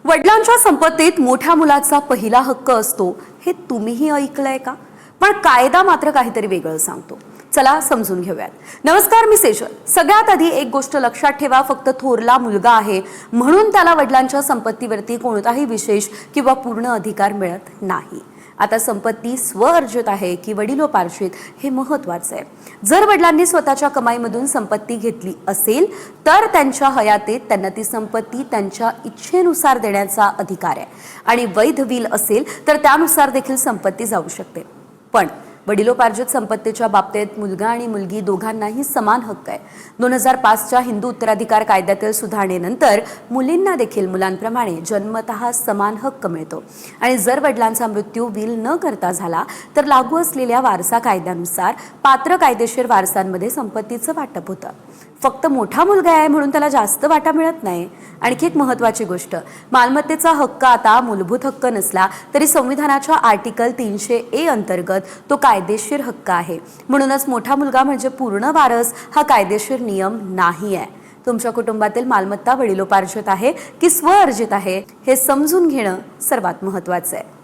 वडिलांच्या संपत्तीत मोठ्या मुलाचा पहिला हक्क असतो हे तुम्हीही ऐकलंय का? पण कायदा मात्र काहीतरी वेगळं सांगतो. चला समजून घेऊयात. नमस्कार, मी सेजल. सगळ्यात आधी एक गोष्ट लक्षात ठेवा, फक्त थोरला मुलगा आहे म्हणून त्याला वडिलांच्या संपत्तीवरती कोणताही विशेष किंवा पूर्ण अधिकार मिळत नाही. आता संपत्ती स्वअर्जित आहे की वडिलोपार्जित हे महत्त्वाचं आहे. जर वडिलांनी स्वतःच्या कमाईमधून संपत्ती घेतली असेल तर त्यांच्या हयातीत त्यांना ती संपत्ती त्यांच्या इच्छेनुसार देण्याचा अधिकार आहे आणि वैध विल असेल तर त्यानुसार देखील संपत्ती जाऊ शकते. पण वडिलोपार्जित संपत्तीच्या बाबतीत मुलगा आणि मुलगी दोघांनाही समान हक्क आहे. 2005च्या हिंदू उत्तराधिकार कायद्यातील सुधारणेनंतर मुलींना देखील मुलांप्रमाणे जन्मतः समान हक्क मिळतो आणि जर वडिलांचा मृत्यू विल न करता झाला तर लागू असलेल्या वारसा कायद्यानुसार पात्र कायदेशीर वारसांमध्ये संपत्तीचं वाटप होतं. फक्त मोठा मुलगा आहे म्हणून त्याला जास्त वाटा मिळत नाही. आणखी एक महत्त्वाची गोष्ट, मालमत्तेचा हक्क आता मूलभूत हक्क नसला तरी संविधानाच्या आर्टिकल 300A अंतर्गत तो कायदेशीर हक्क आहे. म्हणूनच मोठा मुलगा म्हणजे पूर्ण वारस हा कायदेशीर नियम नाही आहे. तुमच्या कुटुंबातील मालमत्ता वडिलोपार्जित आहे की स्वअर्जित आहे हे समजून घेणं सर्वात महत्त्वाचं आहे.